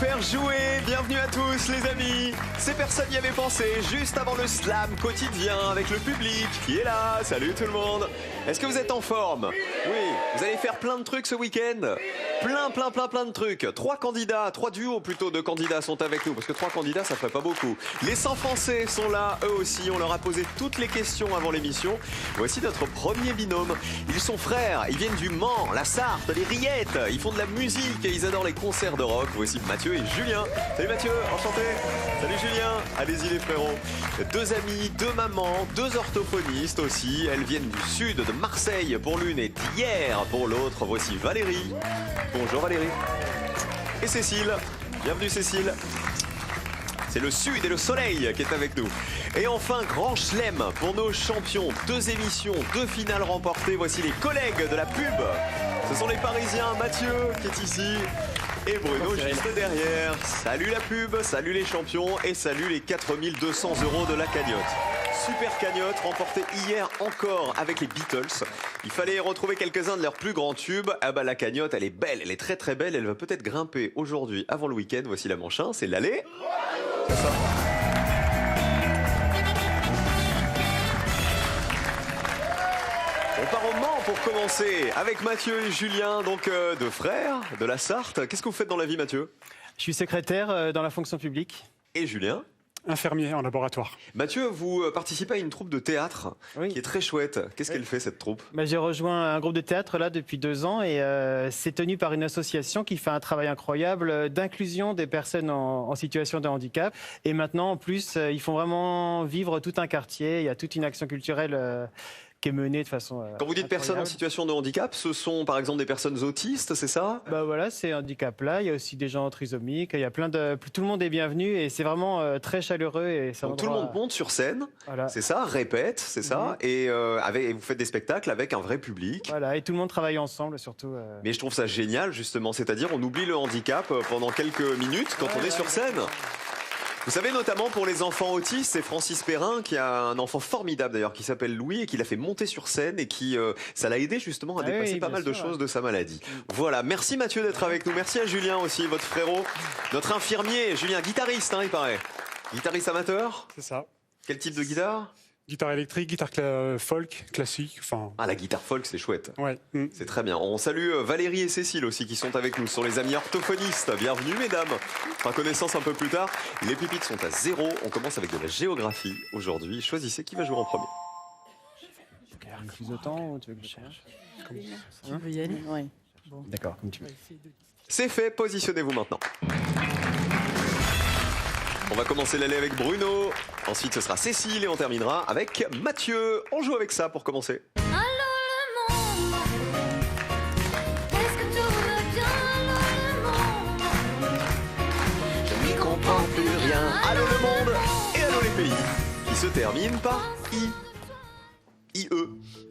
faire jouer. Bienvenue à tous les amis. Ces personnes y avaient pensé juste avant le slam quotidien avec le public qui est là. Salut tout le monde. Est-ce que vous êtes en forme? Oui. Vous allez faire plein de trucs ce week-end. Plein de trucs. 3 candidats, 3 duos plutôt de candidats sont avec nous. Parce que 3 candidats, ça ferait pas beaucoup. Les 100 Français sont là, eux aussi. On leur a posé toutes les questions avant l'émission. Voici notre premier binôme. Ils sont frères. Ils viennent du Mans, la Sarthe, les Rillettes. Ils font de la musique et ils adorent les concerts de rock. Voici Mathieu et Julien. Salut Mathieu, enchanté. Salut Julien. Allez-y les frérots. 2 amis, 2 mamans, 2 orthophonistes aussi. Elles viennent du sud de Marseille pour l'une et d'hier pour l'autre. Voici Valérie. Bonjour Valérie. Et Cécile. Bienvenue Cécile. C'est le sud et le soleil qui est avec nous. Et enfin, grand chelem pour nos champions. 2 émissions, 2 finales remportées. Voici les collègues de la pub. Ce sont les Parisiens, Mathieu qui est ici et Bruno juste derrière. Salut la pub, salut les champions et salut les 4200 € de la cagnotte. Super cagnotte remportée hier encore avec les Beatles. Il fallait retrouver quelques-uns de leurs plus grands tubes. Ah bah la cagnotte, elle est belle, elle est très belle. Elle va peut-être grimper aujourd'hui avant le week-end. Voici la manche 1, c'est l'aller. C'est ça. On part au Mans pour commencer avec Mathieu et Julien, donc 2 frères de la Sarthe. Qu'est-ce que vous faites dans la vie Mathieu? Je suis secrétaire dans la fonction publique. Et Julien? Infirmier en laboratoire. Mathieu, vous participez à une troupe de théâtre qui est très chouette. Qu'est-ce qu'elle fait cette troupe? J'ai rejoint un groupe de théâtre là depuis 2 ans et c'est tenu par une association qui fait un travail incroyable d'inclusion des personnes en situation de handicap. Et maintenant en plus ils font vraiment vivre tout un quartier. Il y a toute une action culturelle qui est menée de façon Quand vous dites personnes en situation de handicap, ce sont par exemple des personnes autistes, c'est ça? Voilà, ces handicaps-là. Il y a aussi des gens trisomiques. Il y a plein de... Tout le monde est bienvenu et c'est vraiment très chaleureux. Et donc tout le monde monte sur scène, voilà. C'est ça, répète, c'est ça, et vous faites des spectacles avec un vrai public. Voilà, et tout le monde travaille ensemble surtout. Mais je trouve ça génial justement, c'est-à-dire on oublie le handicap pendant quelques minutes quand on est sur scène. Vous savez, notamment pour les enfants autistes, c'est Francis Perrin qui a un enfant formidable d'ailleurs qui s'appelle Louis et qui l'a fait monter sur scène et qui ça l'a aidé justement à dépasser pas mal de choses de sa maladie. Voilà, merci Mathieu d'être avec nous, merci à Julien aussi, votre frérot, notre infirmier, Julien, guitariste il paraît. Guitariste amateur? C'est ça. Quel type de guitare? Guitare électrique, guitare folk, classique. Enfin... Ah, la guitare folk, c'est chouette. Ouais. C'est très bien. On salue Valérie et Cécile aussi qui sont avec nous. Ce sont les amis orthophonistes. Bienvenue, mesdames. Par connaissance un peu plus tard. Les pépites sont à 0. On commence avec de la géographie aujourd'hui. Choisissez qui va jouer en premier. Plus de temps ou tu veux que je cherche? Tu veux y aller? Oui. Bon. D'accord, comme tu veux. C'est fait. Positionnez-vous maintenant. On va commencer l'aller avec Bruno, ensuite ce sera Cécile et on terminera avec Mathieu. On joue avec ça pour commencer. Allô le monde, est-ce que tout va bien? Allô le monde, je n'y comprends plus rien. Allô le monde et allô les pays qui se terminent par I. IE.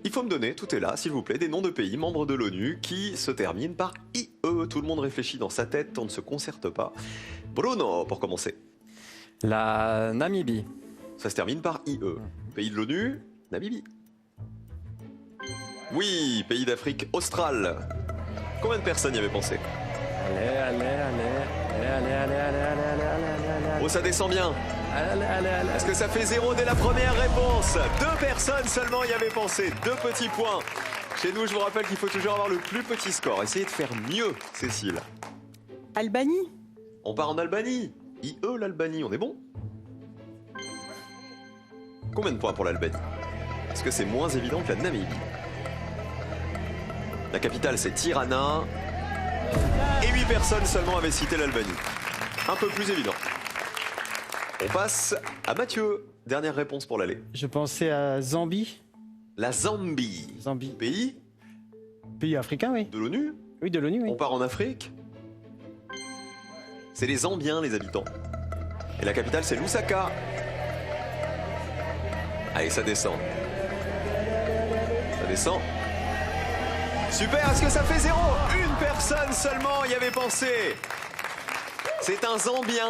Il faut me donner, tout est là, s'il vous plaît, des noms de pays membres de l'ONU qui se terminent par IE. Tout le monde réfléchit dans sa tête, on ne se concerte pas. Bruno, pour commencer. La Namibie. Ça se termine par IE. Pays de l'ONU, Namibie. Oui, pays d'Afrique australe. Combien de personnes y avaient pensé? Allez. Oh, ça descend bien. Est-ce que ça fait 0 dès la première réponse? 2 personnes seulement y avaient pensé. 2 petits points. Chez nous, je vous rappelle qu'il faut toujours avoir le plus petit score. Essayez de faire mieux, Cécile. Albanie. On part en Albanie. IE, l'Albanie, on est bon? Combien de points pour l'Albanie? Est-ce que c'est moins évident que la Namibie? La capitale, c'est Tirana. Et 8 personnes seulement avaient cité l'Albanie. Un peu plus évident. On passe à Mathieu. Dernière réponse pour l'aller. Je pensais à Zambie. La Zambie. Zambie. Pays? Pays africain, oui. De l'ONU? Oui, de l'ONU, oui. On part en Afrique? C'est les Zambiens, les habitants. Et la capitale, c'est Lusaka. Allez, ça descend. Ça descend. Super, est-ce que ça fait 0? Une personne seulement y avait pensé. C'est un Zambien.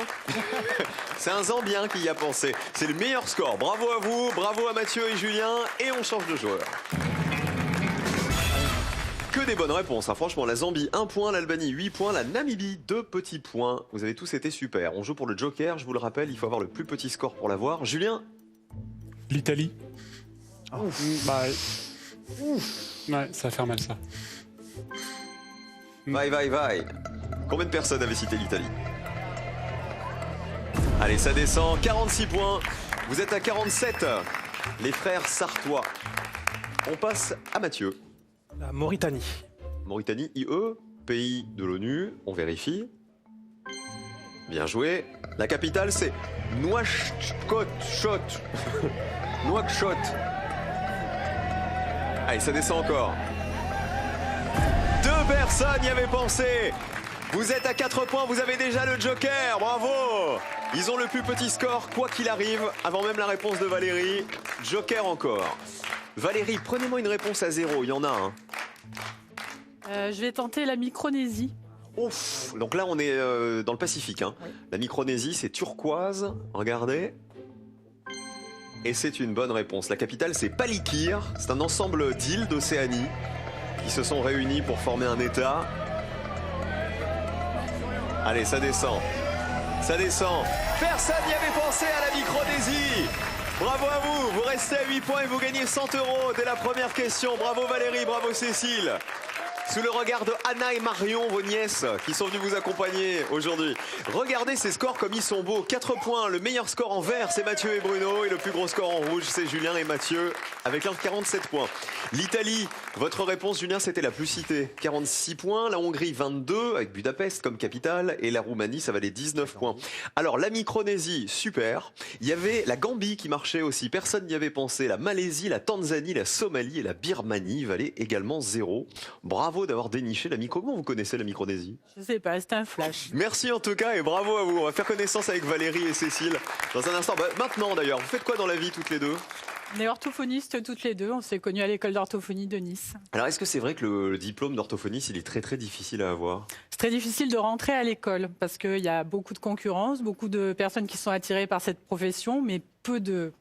C'est un Zambien qui y a pensé. C'est le meilleur score. Bravo à vous, bravo à Mathieu et Julien. Et on change de joueur. que des bonnes réponses. Hein. Franchement, la Zambie 1 point, l'Albanie 8 points, la Namibie 2 petits points. Vous avez tous été super. On joue pour le Joker, je vous le rappelle, il faut avoir le plus petit score pour l'avoir. Julien? L'Italie. Bah, ouais, ça va faire mal ça. Vai. Combien de personnes avaient cité l'Italie? Allez, ça descend, 46 points. Vous êtes à 47. Les frères Sartois. On passe à Mathieu. La Mauritanie. Mauritanie, IE, pays de l'ONU, on vérifie. Bien joué. La capitale, c'est Nouakchott. Nouakchott. Allez, ça descend encore. 2 personnes y avaient pensé. Vous êtes à 4 points, vous avez déjà le Joker, bravo. Ils ont le plus petit score, quoi qu'il arrive, avant même la réponse de Valérie. Joker encore. Valérie, prenez-moi une réponse à 0, il y en a un. Je vais tenter la Micronésie. Ouf, donc là on est dans le Pacifique. Hein. Oui. La Micronésie, c'est turquoise, regardez. Et c'est une bonne réponse. La capitale, c'est Palikir. C'est un ensemble d'îles d'Océanie qui se sont réunies pour former un État. Allez, ça descend. Ça descend. Personne n'y avait pensé à la Micronésie. Bravo à vous. Vous restez à 8 points et vous gagnez 100 € dès la première question. Bravo Valérie, bravo Cécile. Sous le regard de Anna et Marion, vos nièces, qui sont venues vous accompagner aujourd'hui. Regardez ces scores comme ils sont beaux. 4 points, le meilleur score en vert, c'est Mathieu et Bruno. Et le plus gros score en rouge, c'est Julien et Mathieu, avec leurs 47 points. L'Italie, votre réponse, Julien, c'était la plus citée. 46 points. La Hongrie, 22, avec Budapest comme capitale. Et la Roumanie, ça valait 19 points. Alors, la Micronésie, super. Il y avait la Gambie qui marchait aussi. Personne n'y avait pensé. La Malaisie, la Tanzanie, la Somalie et la Birmanie valaient également 0. Bravo d'avoir déniché la Micro. Comment vous connaissez la Micronésie? Je sais pas, c'était un flash. Merci en tout cas et bravo à vous. On va faire connaissance avec Valérie et Cécile dans un instant. Bah, maintenant d'ailleurs, vous faites quoi dans la vie toutes les deux? On est orthophonistes toutes les deux. On s'est connus à l'école d'orthophonie de Nice. Alors est-ce que c'est vrai que le diplôme d'orthophoniste il est très très difficile à avoir? C'est très difficile de rentrer à l'école parce qu'il y a beaucoup de concurrence, beaucoup de personnes qui sont attirées par cette profession, mais peu de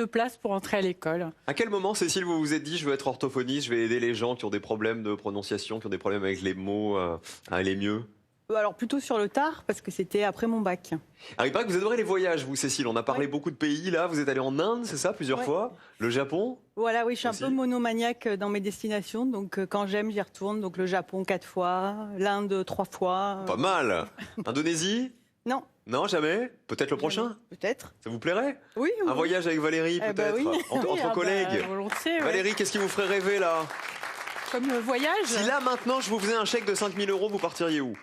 place pour entrer à l'école. À quel moment, Cécile, vous vous êtes dit je veux être orthophoniste, je vais aider les gens qui ont des problèmes de prononciation, qui ont des problèmes avec les mots à aller mieux? Alors plutôt sur le tard, parce que c'était après mon bac. Alors il paraît que vous adorez les voyages, vous Cécile. On a parlé beaucoup de pays là. Vous êtes allée en Inde, c'est ça, plusieurs fois? Le Japon? Voilà, oui, je suis Aussi. un peu monomaniaque dans mes destinations. Donc quand j'aime, j'y retourne. Donc le Japon 4 fois, l'Inde 3 fois. Pas mal. Indonésie? Non. Non, jamais? Peut-être le prochain? Peut-être. Ça vous plairait? Oui. Un voyage avec Valérie, Eh peut-être? ben oui. Entre collègues. Volontiers, ouais. Valérie, qu'est-ce qui vous ferait rêver là? Comme voyage, Si là maintenant je vous faisais un chèque de 5 000 €, vous partiriez où?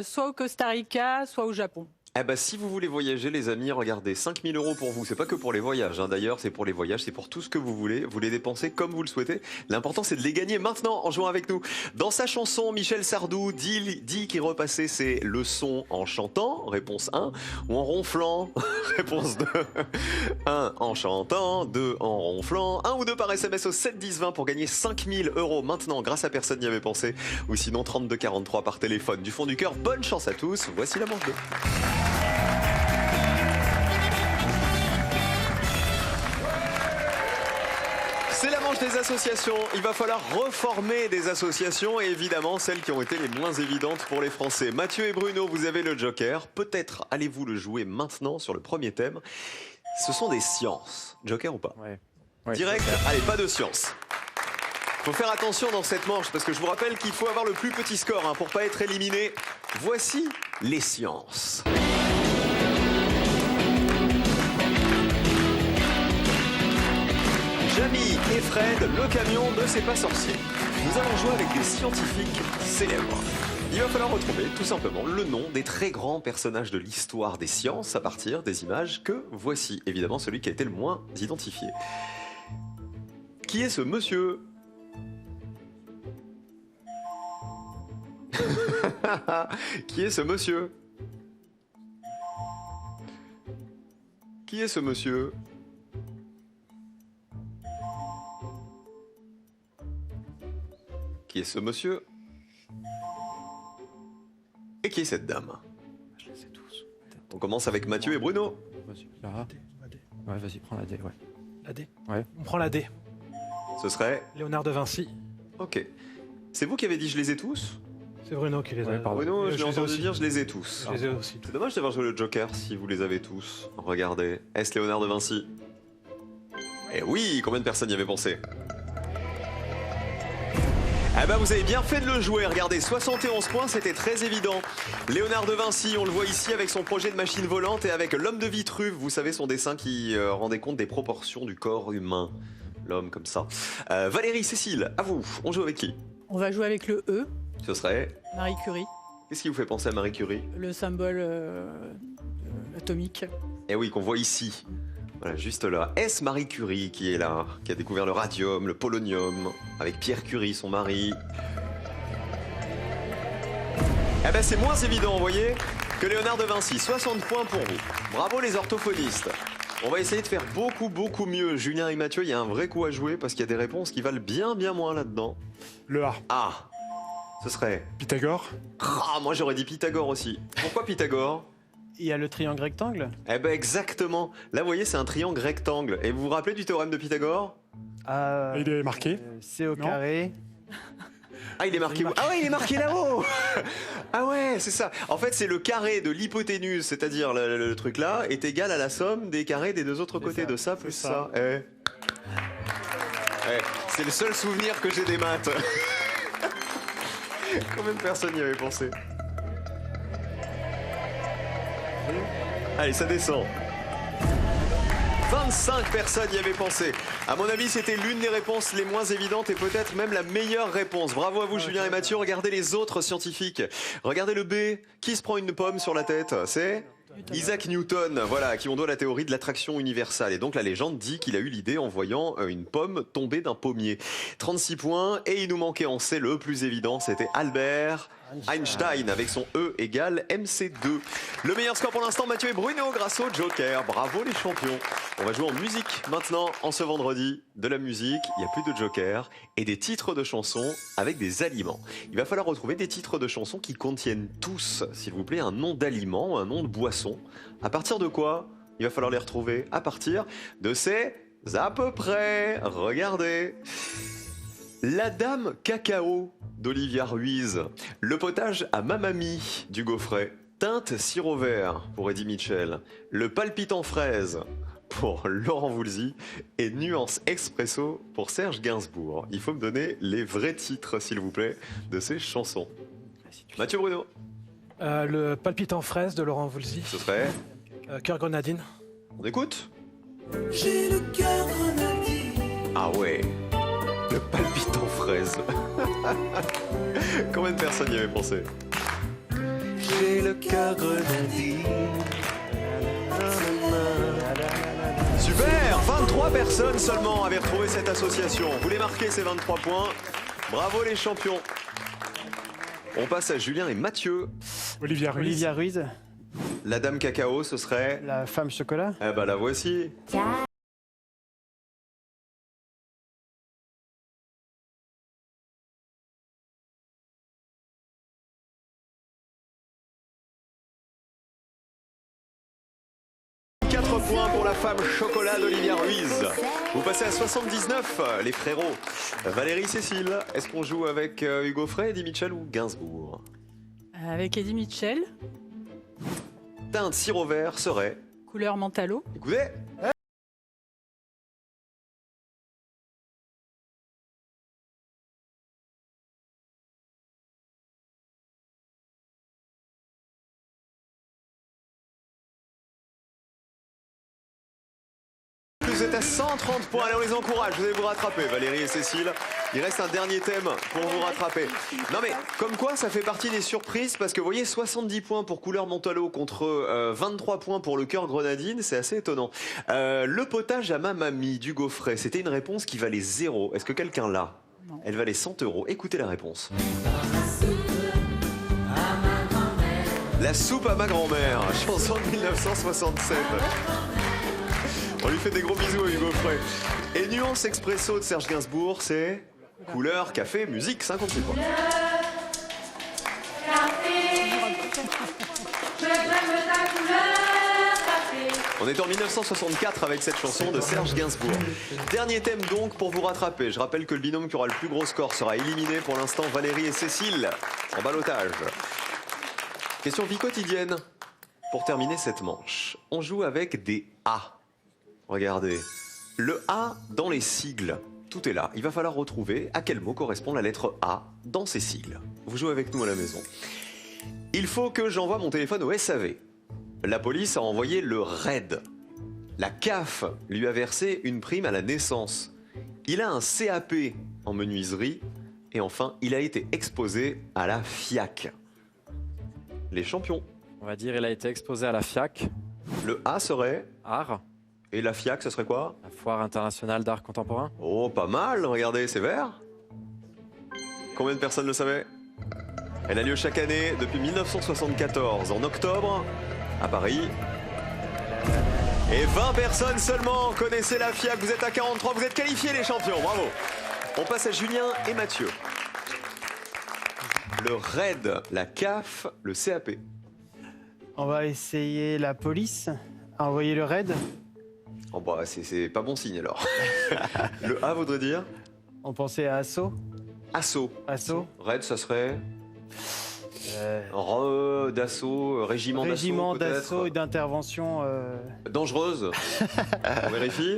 soit au Costa Rica, soit au Japon. Eh ben, si vous voulez voyager, les amis, regardez, 5 000 € pour vous. C'est pas que pour les voyages, hein. D'ailleurs, c'est pour les voyages, c'est pour tout ce que vous voulez. Vous les dépensez comme vous le souhaitez. L'important, c'est de les gagner maintenant en jouant avec nous. Dans sa chanson, Michel Sardou dit qu'il repassait ses leçons en chantant, réponse 1, ou en ronflant, réponse 2. 1 en chantant, 2 en ronflant, 1 ou 2 par SMS au 7 10 20 pour gagner 5 000 € maintenant, grâce à personne n'y avait pensé, ou sinon 32 43 par téléphone. Du fond du cœur, bonne chance à tous. Voici la manche 2. C'est la manche des associations. Il va falloir reformer des associations et évidemment celles qui ont été les moins évidentes pour les Français. Mathieu et Bruno, vous avez le Joker. Peut-être allez-vous le jouer maintenant sur le premier thème. Ce sont des sciences. Joker ou pas? Ouais, Direct, allez, pas de sciences. Faut faire attention dans cette manche parce que je vous rappelle qu'il faut avoir le plus petit score hein, pour pas être éliminé. Voici les sciences. Jamie et Fred, le camion ne c'est pas sorcier. Nous allons jouer avec des scientifiques célèbres. Il va falloir retrouver tout simplement le nom des très grands personnages de l'histoire des sciences à partir des images que voici. Évidemment celui qui a été le moins identifié. Qui est ce monsieur? Qui est ce monsieur? Qui est ce monsieur? Qui est ce monsieur? Et qui est cette dame? Je les sais tous. On commence avec Mathieu et Bruno. Vas-y, Lara. Ouais, vas-y, prends la D, ouais. La D. Ouais. On prend la D. Ce serait... Léonard de Vinci. Ok. C'est vous qui avez dit je les ai tous? C'est Bruno qui les a. Ouais, pardon. Bruno, je l'ai les ai entendu aussi. dire je les ai tous. Je les ai aussi. C'est dommage d'avoir joué le Joker si vous les avez tous. Regardez. Est-ce Léonard de Vinci? Eh oui, combien de personnes y avaient pensé? Ah bah vous avez bien fait de le jouer, regardez, 71 points, c'était très évident. Léonard de Vinci, on le voit ici avec son projet de machine volante et avec l'homme de Vitruve, vous savez son dessin qui rendait compte des proportions du corps humain. L'homme comme ça. Valérie, Cécile, à vous, on joue avec qui? On va jouer avec le E, Ce serait... Marie Curie, Qu'est-ce qui vous fait penser à Marie Curie? le symbole atomique. Eh oui, qu'on voit ici. Voilà, juste là. Est-ce Marie Curie qui est là, qui a découvert le radium, le polonium, avec Pierre Curie, son mari? Eh ben c'est moins évident, vous voyez, que Léonard de Vinci. 60 points pour vous. Bravo les orthophonistes. On va essayer de faire beaucoup mieux. Julien et Mathieu, il y a un vrai coup à jouer parce qu'il y a des réponses qui valent bien moins là-dedans. Le A. Ah, ce serait... Pythagore. Ah, moi j'aurais dit Pythagore aussi. Pourquoi Pythagore? Il y a le triangle rectangle. Eh ben exactement. Là, vous voyez, c'est un triangle rectangle. Et vous vous rappelez du théorème de Pythagore? Il est marqué. C au Non. carré. Ah, il est marqué où? Ah ouais, il est marqué là-haut. Ah ouais, c'est ça. En fait, c'est le carré de l'hypoténuse, c'est-à-dire le truc là, est égal à la somme des carrés des deux autres côtés, ça, de ça plus c'est ça. ça. C'est le seul souvenir que j'ai des maths. Combien de personnes y avaient pensé? Allez, ça descend. 25 personnes y avaient pensé. À mon avis, c'était l'une des réponses les moins évidentes et peut-être même la meilleure réponse. Bravo à vous, Julien et Mathieu. Regardez les autres scientifiques. Regardez le B. Qui se prend une pomme sur la tête? C'est Isaac Newton, voilà, à qui on doit la théorie de l'attraction universelle. Et donc la légende dit qu'il a eu l'idée en voyant une pomme tomber d'un pommier. 36 points. Et il nous manquait en C le plus évident, c'était Albert Einstein avec son E égale MC2. Le meilleur score pour l'instant, Mathieu et Bruno grâce au Joker. Bravo les champions. On va jouer en musique maintenant, en ce vendredi. De la musique, il n'y a plus de Joker et des titres de chansons avec des aliments. Il va falloir retrouver des titres de chansons qui contiennent tous, s'il vous plaît, un nom d'aliment, un nom de boisson. À partir de quoi? Il va falloir les retrouver à partir de ces à peu près. Regardez. La Dame Cacao d'Olivia Ruiz. Le potage à Mamami du Gaufret. Teinte sirop vert pour Eddie Mitchell. Le palpitant fraise pour Laurent Voulzy. Et Nuance Expresso pour Serge Gainsbourg. Il faut me donner les vrais titres, s'il vous plaît, de ces chansons. Mathieu Bruno. Le palpitant fraise de Laurent Voulzy. Ce serait... Cœur grenadine. On écoute? J'ai le cœur grenadine. Ah ouais. Le palpitant fraise. Combien de personnes y avaient pensé? J'ai le cœur grenadine. Super! 23 personnes seulement avaient retrouvé cette association. Vous les marquez ces 23 points. Bravo les champions. On passe à Julien et Mathieu. Olivia Ruiz. Olivia Ruiz. La Dame Cacao, ce serait... La femme chocolat. Eh ben la voici. Points pour la femme chocolat d'Olivia Ruiz. Vous passez à 79, les frérots. Valérie, Cécile, est-ce qu'on joue avec Hugo Frey, Eddie Mitchell ou Gainsbourg? Avec Eddie Mitchell, Teinte sirop vert serait... couleur Mentalo. Écoutez. Vous êtes à 130 points, allez on les encourage, vous allez vous rattraper Valérie et Cécile. Il reste un dernier thème pour vous rattraper. Non mais comme quoi ça fait partie des surprises parce que vous voyez 70 points pour couleur Mentalo contre 23 points pour le cœur grenadine, c'est assez étonnant. Le potage à ma mamie du Gaufret, c'était une réponse qui valait 0. Est-ce que quelqu'un l'a? Elle valait 100 €. Écoutez la réponse. La soupe à ma grand-mère, chanson de 1967. On lui fait des gros bisous à Hugo Frey. Et Nuance Expresso de Serge Gainsbourg, c'est couleur, café, musique, 56 points. Café, je t'aime ta couleur, café. On est en 1964 avec cette chanson de Serge Gainsbourg. Dernier thème donc pour vous rattraper. Je rappelle que le binôme qui aura le plus gros score sera éliminé. Pour l'instant, Valérie et Cécile en ballottage. Question vie quotidienne. Pour terminer cette manche, on joue avec des A. Regardez. Le A dans les sigles. Tout est là. Il va falloir retrouver à quel mot correspond la lettre A dans ces sigles. Vous jouez avec nous à la maison. Il faut que j'envoie mon téléphone au SAV. La police a envoyé le RAID. La CAF lui a versé une prime à la naissance. Il a un CAP en menuiserie. Et enfin, il a été exposé à la FIAC. Les champions. On va dire il a été exposé à la FIAC. Le A serait... Art. Et la FIAC, ce serait quoi? La Foire internationale d'art contemporain. Oh, pas mal, regardez, c'est vert. Combien de personnes le savaient? Elle a lieu chaque année depuis 1974, en octobre, à Paris. Et 20 personnes seulement connaissaient la FIAC. Vous êtes à 43, vous êtes qualifiés les champions, bravo. On passe à Julien et Mathieu. Le RAID, la CAF, le CAP. On va essayer la police à envoyer le raid. Oh bah c'est pas bon signe alors. Le A voudrait dire On pensait à assaut. assaut. Assaut. RAID, ça serait d'assaut, régiment d'assaut. Régiment peut-être. d'assaut et d'intervention. Dangereuse. On vérifie.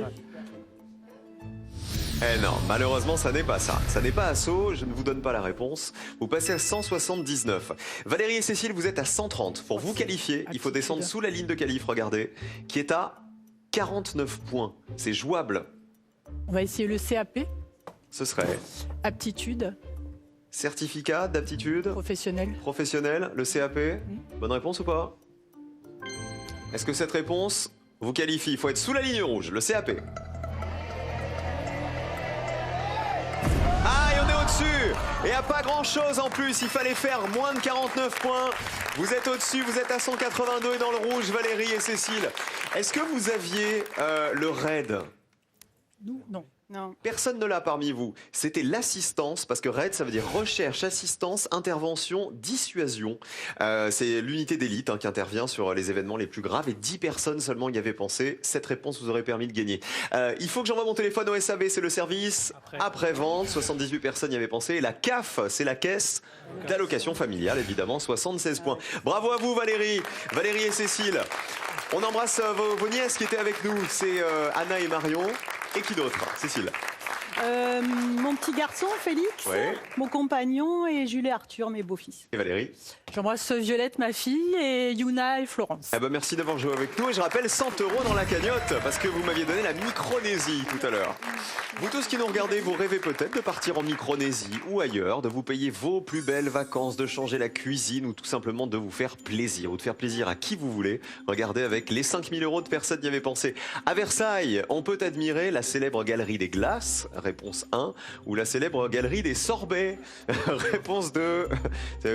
Eh non, malheureusement, ça n'est pas ça. Ça n'est pas assaut, je ne vous donne pas la réponse. Vous passez à 179. Valérie et Cécile, vous êtes à 130. Pour vous qualifier, il faut descendre sous la ligne de qualif, regardez, qui est à 49 points. C'est jouable. On va essayer le CAP, Ce serait aptitude certificat d'aptitude professionnelle. professionnelle, le CAP. Bonne réponse ou pas? Est-ce que cette réponse vous qualifie? Il faut être sous la ligne rouge, le CAP. Ah, et on est au-dessus. Et à pas grand-chose en plus, il fallait faire moins de 49 points. Vous êtes au-dessus, vous êtes à 182 et dans le rouge, Valérie et Cécile. Est-ce que vous aviez le RAID? Nous, non. Non. Personne ne l'a parmi vous. C'était l'assistance, parce que RAID, ça veut dire recherche, assistance, intervention, dissuasion. C'est l'unité d'élite qui intervient sur les événements les plus graves et 10 personnes seulement y avaient pensé. Cette réponse vous aurait permis de gagner. Il faut que j'envoie mon téléphone au SAV, c'est le service après-vente. 78 personnes y avaient pensé. Et la CAF, c'est la caisse d'allocation familiale, évidemment, 76 points. Bravo à vous, Valérie et Cécile. On embrasse vos nièces qui étaient avec nous. C'est Anna et Marion. Et qui d'autre, Cécile? Mon petit garçon, Félix, Ouais. mon compagnon et Jules et Arthur, mes beaux-fils. Et Valérie? J'embrasse Violette, ma fille, et Yuna et Florence. Eh ben merci d'avoir joué avec nous et je rappelle 100 € dans la cagnotte parce que vous m'aviez donné la Micronésie tout à l'heure. Vous tous qui nous regardez, vous rêvez peut-être de partir en Micronésie ou ailleurs, de vous payer vos plus belles vacances, de changer la cuisine ou tout simplement de vous faire plaisir ou de faire plaisir à qui vous voulez. Regardez avec les 5000 € de personnes y avaient pensé. À Versailles, on peut admirer la célèbre galerie des glaces, réponse 1, ou la célèbre galerie des sorbets, réponse 2,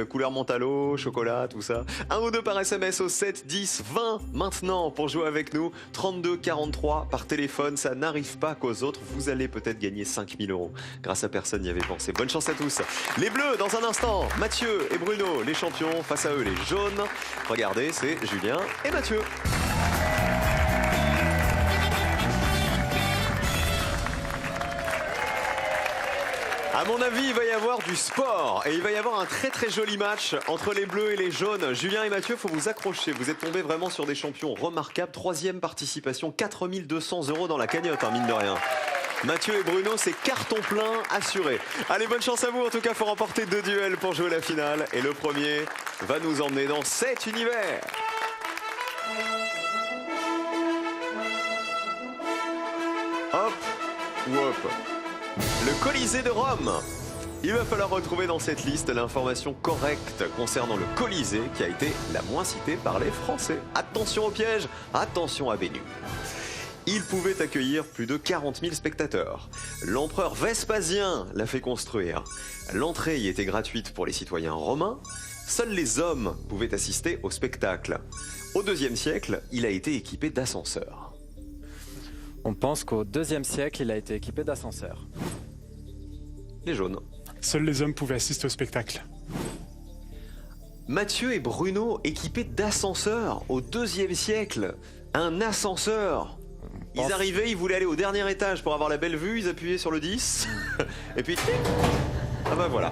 couleur menthe à l'eau, chocolat, tout ça. 1 ou 2 par SMS au 7 10 20 maintenant pour jouer avec nous. 32 43 par téléphone, ça n'arrive pas qu'aux autres. Vous allez peut-être gagner 5000 € grâce à personne n'y avait pensé. Bonne chance à tous. Les bleus dans un instant, Mathieu et Bruno, les champions, face à eux les jaunes. Regardez, c'est Julien et Mathieu. À mon avis, il va y avoir du sport et il va y avoir un très très joli match entre les bleus et les jaunes. Julien et Mathieu, faut vous accrocher. Vous êtes tombés vraiment sur des champions remarquables. 3e participation, 4200 € dans la cagnotte, mine de rien. Mathieu et Bruno, c'est carton plein assuré. Allez, bonne chance à vous. En tout cas, faut remporter 2 duels pour jouer la finale. Et le premier va nous emmener dans cet univers. Hop ou hop. Le Colisée de Rome. Il va falloir retrouver dans cette liste l'information correcte concernant le Colisée qui a été la moins citée par les Français. Attention au piège, attention à Bénu. Il pouvait accueillir plus de 40 000 spectateurs. L'empereur Vespasien l'a fait construire. L'entrée y était gratuite pour les citoyens romains. Seuls les hommes pouvaient assister au spectacle. Au IIe siècle, il a été équipé d'ascenseurs. On pense qu'au IIe siècle, il a été équipé d'ascenseurs. Les jaunes. Seuls les hommes pouvaient assister au spectacle. Mathieu et Bruno équipés d'ascenseurs au 2e siècle. Un ascenseur. Ils arrivaient, ils voulaient aller au dernier étage pour avoir la belle vue, ils appuyaient sur le 10. Et puis... Ah bah voilà.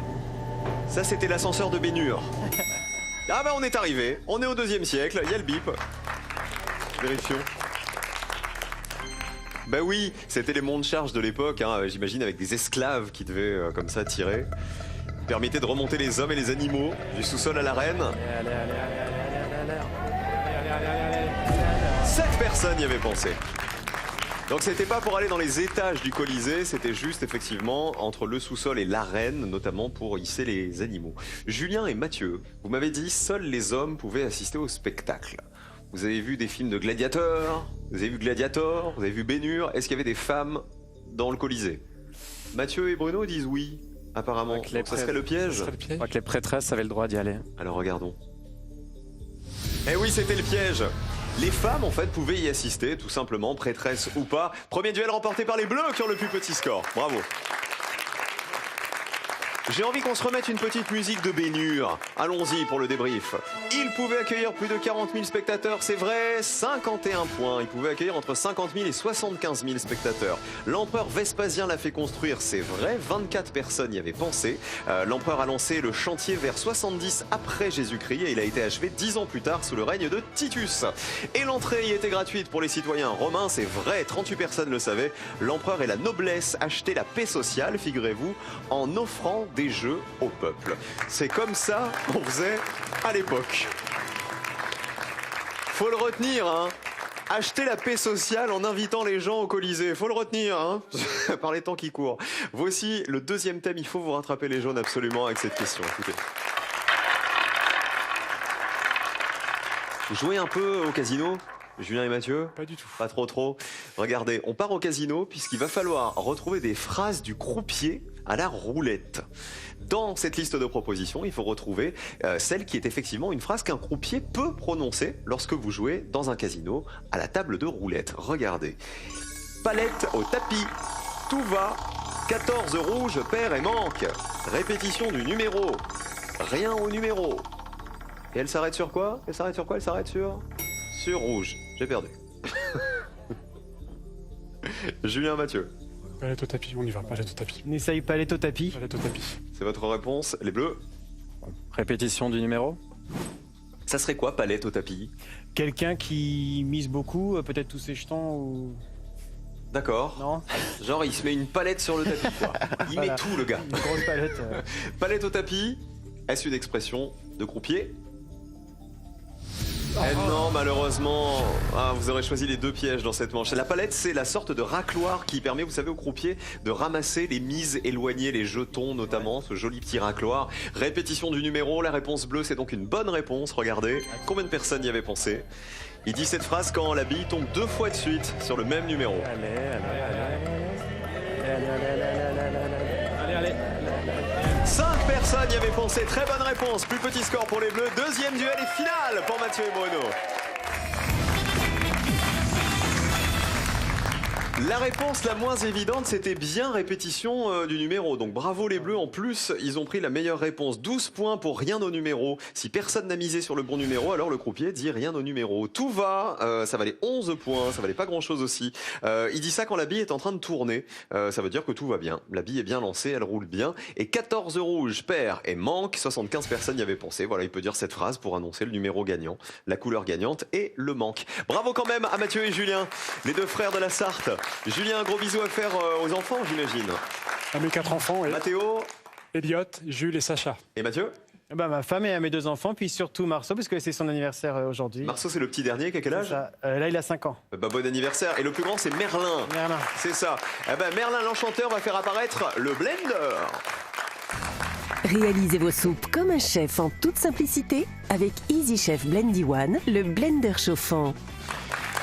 Ça c'était l'ascenseur de Bénure. Ah bah on est arrivé, on est au 2e siècle, il y a le bip. Vérifions. Bah oui, c'était les monts de charge de l'époque, hein, j'imagine avec des esclaves qui devaient comme ça tirer. Permettait de remonter les hommes et les animaux du sous-sol à l'arène. 7 personnes y avaient pensé. Donc c'était pas pour aller dans les étages du Colisée, c'était juste effectivement entre le sous-sol et l'arène, notamment pour hisser les animaux. Julien et Mathieu, vous m'avez dit seuls les hommes pouvaient assister au spectacle. Vous avez vu des films de gladiateurs, vous avez vu Gladiator, vous avez vu Bénure, est-ce qu'il y avait des femmes dans le Colisée? Mathieu et Bruno disent oui, apparemment. Donc ça serait le piège. Je crois que les prêtresses avaient le droit d'y aller. Alors regardons. Eh oui, c'était le piège. Les femmes, en fait, pouvaient y assister, tout simplement, prêtresses ou pas. Premier duel remporté par les Bleus qui ont le plus petit score. Bravo. J'ai envie qu'on se remette une petite musique de Bénure. Allons-y pour le débrief. Il pouvait accueillir plus de 40 000 spectateurs, c'est vrai, 51 points. Il pouvait accueillir entre 50 000 et 75 000 spectateurs. L'empereur Vespasien l'a fait construire, c'est vrai, 24 personnes y avaient pensé. L'empereur a lancé le chantier vers 70 après Jésus-Christ et il a été achevé 10 ans plus tard sous le règne de Titus. Et l'entrée y était gratuite pour les citoyens romains, c'est vrai, 38 personnes le savaient. L'empereur et la noblesse achetaient la paix sociale, figurez-vous, en offrant des jeux au peuple. C'est comme ça qu'on faisait à l'époque. Faut le retenir, hein. Acheter la paix sociale en invitant les gens au Colisée. Faut le retenir, hein. Par les temps qui courent. Voici le 2e thème. Il faut vous rattraper les jaunes absolument avec cette question. Écoutez. Jouez un peu au casino, Julien et Mathieu? Pas du tout. Pas trop. Regardez, on part au casino puisqu'il va falloir retrouver des phrases du croupier à la roulette. Dans cette liste de propositions, il faut retrouver celle qui est effectivement une phrase qu'un croupier peut prononcer lorsque vous jouez dans un casino à la table de roulette. Regardez. Palette au tapis. Tout va. 14 rouges, paire et manque. Répétition du numéro. Rien au numéro. Et elle s'arrête sur quoi? Elle s'arrête sur rouge. J'ai perdu. Julien, Mathieu. Palette au tapis, on y va, palette au tapis. N'essaye pas les au tapis. Palette au tapis. C'est votre réponse, les bleus? Répétition du numéro? Ça serait quoi, palette au tapis? Quelqu'un qui mise beaucoup, peut-être tous ses jetons ou... D'accord. Non. Genre, il se met une palette sur le tapis, quoi. Il Voilà. met tout, le gars. Une grosse palette. Palette au tapis, est-ce une expression de croupier? Eh non, malheureusement, vous aurez choisi les 2 pièges dans cette manche. La palette, c'est la sorte de racloir qui permet, vous savez, au croupier de ramasser les mises éloignées, les jetons notamment, ce joli petit racloir. Répétition du numéro, la réponse bleue, c'est donc une bonne réponse. Regardez, combien de personnes y avaient pensé? Il dit cette phrase quand la bille tombe 2 fois de suite sur le même numéro. Allez. 5 personnes y avaient pensé, très bonne réponse. Plus petit score pour les bleus. 2e duel et finale pour Mathieu et Bruno. La réponse la moins évidente, c'était bien répétition du numéro. Donc bravo les bleus. En plus, ils ont pris la meilleure réponse. 12 points pour rien au numéro. Si personne n'a misé sur le bon numéro, alors le croupier dit rien au numéro. Tout va, ça valait 11 points. Ça valait pas grand chose aussi. Il dit ça quand la bille est en train de tourner. Ça veut dire que tout va bien. La bille est bien lancée, elle roule bien. Et 14 rouges, paire et manque. 75 personnes y avaient pensé. Voilà, il peut dire cette phrase pour annoncer le numéro gagnant, la couleur gagnante et le manque. Bravo quand même à Mathieu et Julien, les 2 frères de la Sarthe. Julien, un gros bisou à faire aux enfants, j'imagine. À mes 4 enfants, et Mathéo, Elliot, Jules et Sacha. et Mathieu. Ma femme et à mes 2 enfants, puis surtout Marceau, parce que c'est son anniversaire aujourd'hui. Marceau, c'est le petit dernier, qui a quel âge? Ça, là, il a 5 ans. Bon anniversaire. Et le plus grand, c'est Merlin. Merlin. C'est ça. Merlin l'enchanteur va faire apparaître le blender. Réalisez vos soupes comme un chef en toute simplicité avec Easy Chef Blendy One, le blender chauffant.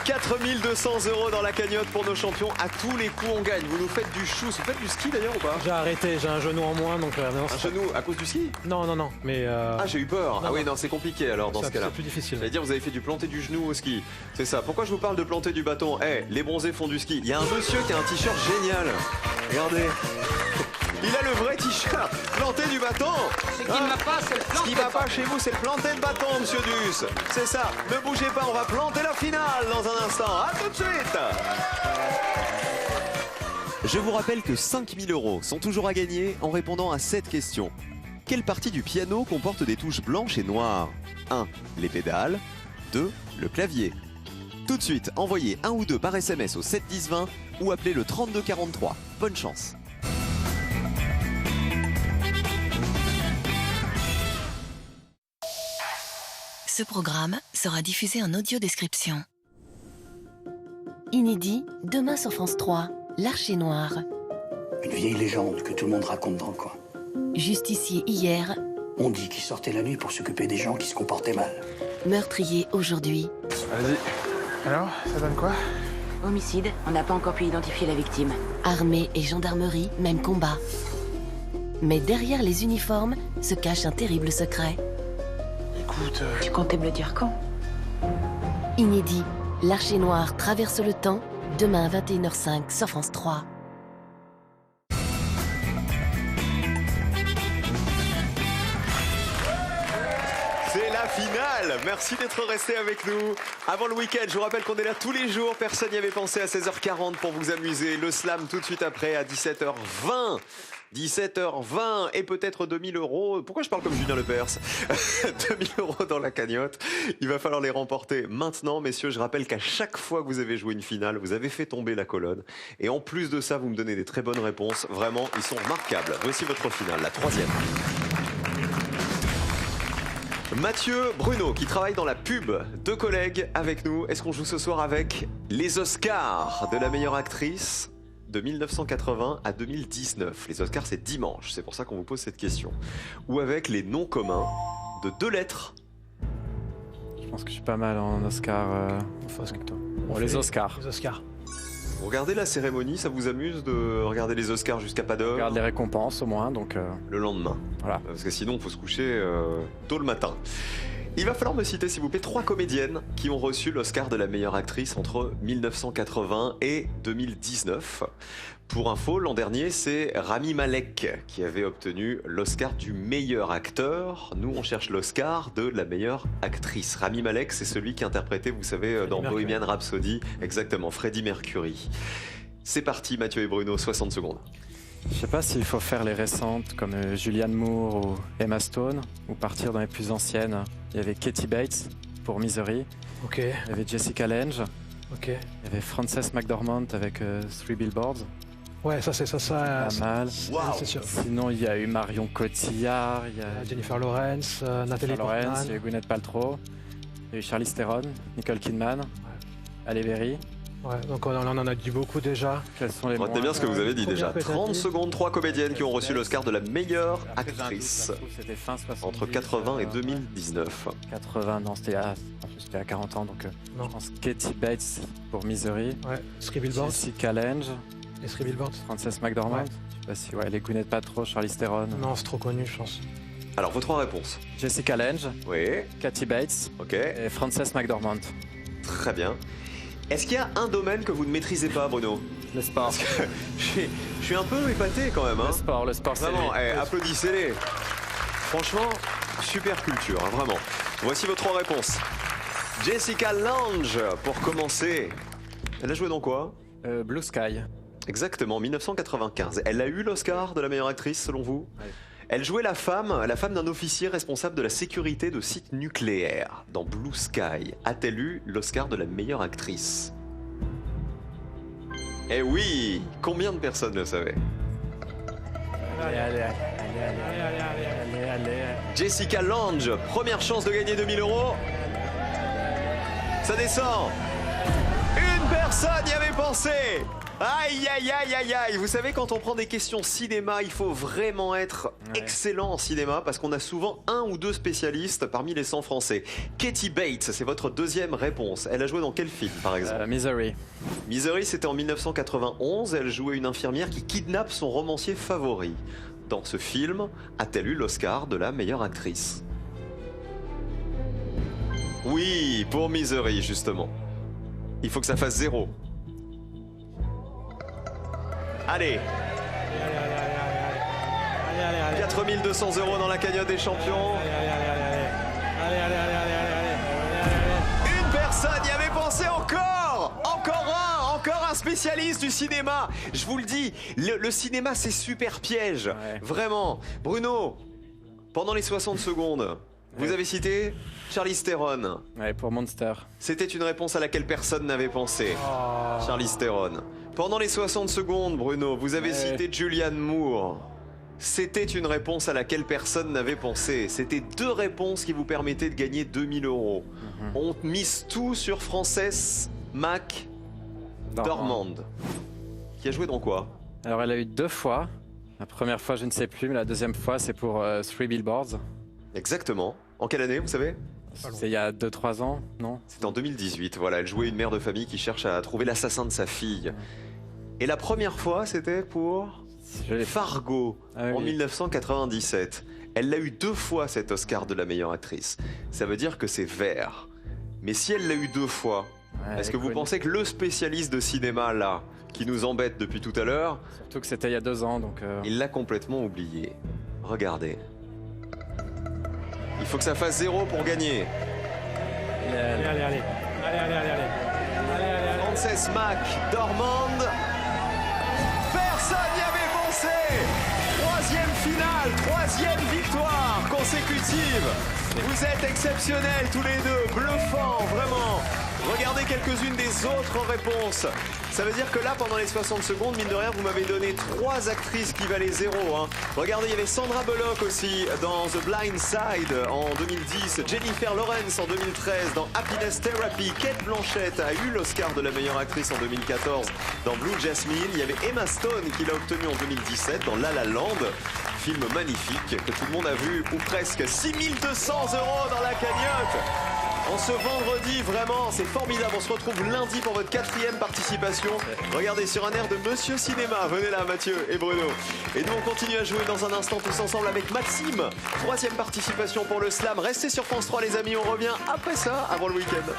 4 200 € dans la cagnotte pour nos champions. À tous les coups, on gagne. Vous nous faites du chou. Vous faites du ski d'ailleurs ou pas? J'ai arrêté, j'ai un genou en moins, donc non, Un genou à cause du ski? Non, mais... Ah, j'ai eu peur. Non, Ah oui, non, c'est compliqué alors dans ce cas-là. C'est plus difficile. J'allais dire, vous avez fait du planter du genou au ski. C'est ça. Pourquoi je vous parle de planter du bâton? Les bronzés font du ski. Il y a un monsieur qui a un t-shirt génial. Regardez. Il a le vrai t-shirt. Planter du bâton. qui ne va pas, c'est le Ce planter qui de va pas bâton. chez vous, c'est le planter de bâton, monsieur Duss. C'est ça. Ne bougez pas, on va planter la finale dans un instant. À tout de suite. Je vous rappelle que 5 000 € sont toujours à gagner en répondant à cette question. Quelle partie du piano comporte des touches blanches et noires? 1. Les pédales. 2. Le clavier. Tout de suite, envoyez 1 ou 2 par SMS au 7 10 20 ou appelez le 32 43. Bonne chance. Ce programme sera diffusé en audio description. Inédit, demain sur France 3, l'Archer Noir. Une vieille légende que tout le monde raconte dans le coin. Justicier hier, On dit qu'il sortait la nuit pour s'occuper des gens qui se comportaient mal. meurtrier aujourd'hui. Vas-y. Alors, ça donne quoi? Homicide, on n'a pas encore pu identifier la victime. Armée et gendarmerie, même combat. Mais derrière les uniformes se cache un terrible secret. Écoute... Tu comptais me le dire quand? Inédit, l'Archer Noir traverse le temps, demain à 21h05 sur France 3. C'est la finale. Merci d'être resté avec nous. Avant le week-end, je vous rappelle qu'on est là tous les jours. Personne n'y avait pensé à 16h40 pour vous amuser. Le slam tout de suite après à 17h20. 17h20 et peut-être 2000 €. Pourquoi je parle comme Julien Lepers? 2000 € dans la cagnotte. Il va falloir les remporter maintenant, messieurs. Je rappelle qu'à chaque fois que vous avez joué une finale, vous avez fait tomber la colonne. Et en plus de ça, vous me donnez des très bonnes réponses. Vraiment, ils sont remarquables. Voici votre finale, la 3e. Mathieu, Bruno, qui travaille dans la pub, 2 collègues avec nous. Est-ce qu'on joue ce soir avec les Oscars de la meilleure actrice de 1980 à 2019? Les Oscars, c'est dimanche, c'est pour ça qu'on vous pose cette question. Ou avec les noms communs de 2 lettres? Je pense que je suis pas mal en Oscar. Bon, les Oscars. Les Oscars. Vous regardez la cérémonie, ça vous amuse de regarder les Oscars jusqu'à pas d'heure? On regarde les récompenses au moins, donc... Le lendemain. Voilà. Parce que sinon, il faut se coucher tôt le matin. Il va falloir me citer, s'il vous plaît, 3 comédiennes qui ont reçu l'Oscar de la meilleure actrice entre 1980 et 2019. Pour info, l'an dernier, c'est Rami Malek qui avait obtenu l'Oscar du meilleur acteur. Nous, on cherche l'Oscar de la meilleure actrice. Rami Malek, c'est celui qui interprétait, vous savez, dans Bohemian Rhapsody, exactement, Freddie Mercury. C'est parti, Mathieu et Bruno, 60 secondes. Je sais pas s'il faut faire les récentes comme Julianne Moore ou Emma Stone ou partir dans les plus anciennes. Il y avait Katie Bates pour Misery. Ok. Il y avait Jessica Lange. Ok. Il y avait Frances McDormand avec 3 Billboards. Ouais, ça c'est ça. Pas mal. C'est sûr. Sinon, il y a eu Marion Cotillard, il y a Jennifer Lawrence, Nathalie Lawrence, Portman. il y a eu Gwyneth Paltrow, il y a eu Charlize Theron, Nicole Kidman, Halle Berry. Ouais, donc on en a dit beaucoup déjà. Quels sont les Retenez bien ce que vous avez dit Combien déjà. que t'as 30 dit secondes, 3 comédiennes qui ont reçu l'Oscar de la meilleure Après, j'ai un doute, actrice ça se trouve, c'était fin 70, entre 80 et 2019. 80, non, c'était à 40 ans, donc Non. je pense Katie Bates pour Misery. Ouais, 3 Billboards. Jessica Lange, Les 3 Billboards. Frances McDormand. Ouais. Je sais pas si les Gwyneth Paltrow, Charlize Theron. Non, c'est trop connu, je pense. Alors, vos 3 réponses. Jessica Lange, Oui, Katie Bates ok, et Frances McDormand. très bien. Est-ce qu'il y a un domaine que vous ne maîtrisez pas, Bruno? Le sport. Parce que je suis un peu épaté quand même. Hein. Le sport, c'est Vraiment, lui. applaudissez-les. Franchement, super culture, hein, vraiment. Voici vos 3 réponses. Jessica Lange, pour commencer. Elle a joué dans quoi? Blue Sky. Exactement, 1995. Elle a eu l'Oscar de la meilleure actrice, selon vous? Ouais. Elle jouait la femme d'un officier responsable de la sécurité de sites nucléaires dans Blue Sky. A-t-elle eu l'Oscar de la meilleure actrice? Eh oui! Combien de personnes le savaient? Allez. Jessica Lange, première chance de gagner 2000 €. Ça descend. Une personne y avait pensé. Aïe, aïe, aïe, aïe, aïe. Vous savez, quand on prend des questions cinéma, il faut vraiment être excellent en cinéma parce qu'on a souvent 1 ou 2 spécialistes parmi les 100 Français. Katie Bates, c'est votre 2e réponse. Elle a joué dans quel film, par exemple? Misery. Misery, c'était en 1991. Elle jouait une infirmière qui kidnappe son romancier favori. Dans ce film, a-t-elle eu l'Oscar de la meilleure actrice? Oui, pour Misery, justement. Il faut que ça fasse 0. Allez. allez. 4200 € dans la cagnotte des champions. Une personne y avait pensé encore. Encore un spécialiste du cinéma. Je vous le dis, le cinéma c'est super piège. Vraiment. Bruno, pendant les 60 secondes, vous avez cité Charlize Theron. Ouais, pour Monster. C'était une réponse à laquelle personne n'avait pensé. Charlize Theron. Pendant les 60 secondes, Bruno, vous avez cité Julianne Moore. C'était une réponse à laquelle personne n'avait pensé. C'était 2 réponses qui vous permettaient de gagner 2000 €. On mise tout sur Frances McDormand. Qui a joué dans quoi? Alors, elle a eu 2 fois. La première fois, je ne sais plus, mais la deuxième fois, c'est pour 3 Billboards. Exactement. En quelle année, vous savez? C'est il y a 2-3 ans, non? C'est en 2018, voilà. Elle jouait une mère de famille qui cherche à trouver l'assassin de sa fille. Et la première fois, c'était pour Fargo, en 1997. Elle l'a eu 2 fois, cet Oscar de la meilleure actrice. Ça veut dire que c'est vert. Mais si elle l'a eu 2 fois, est-ce que vous pensez que le spécialiste de cinéma, là, qui nous embête depuis tout à l'heure... Surtout que c'était il y a 2 ans, donc... Il l'a complètement oublié. Regardez. Il faut que ça fasse 0 pour gagner. Allez. Frances McDormand. Personne n'y avait pensé. 3e finale, 3e victoire consécutive. Vous êtes exceptionnels tous les deux, bluffants, vraiment. Regardez quelques-unes des autres réponses. Ça veut dire que là, pendant les 60 secondes, mine de rien, vous m'avez donné 3 actrices qui valaient 0. Regardez, il y avait Sandra Bullock aussi dans The Blind Side en 2010, Jennifer Lawrence en 2013 dans Happiness Therapy, Kate Blanchett a eu l'Oscar de la meilleure actrice en 2014 dans Blue Jasmine, il y avait Emma Stone qui l'a obtenu en 2017 dans La La Land, film magnifique que tout le monde a vu, ou presque. 6200 € dans la cagnotte. En ce vendredi, vraiment, c'est formidable. On se retrouve lundi pour votre 4e participation. Regardez, sur un air de Monsieur Cinéma. Venez là, Mathieu et Bruno. Et nous, on continue à jouer dans un instant tous ensemble avec Maxime. 3e participation pour le slam. Restez sur France 3, les amis. On revient après ça, avant le week-end.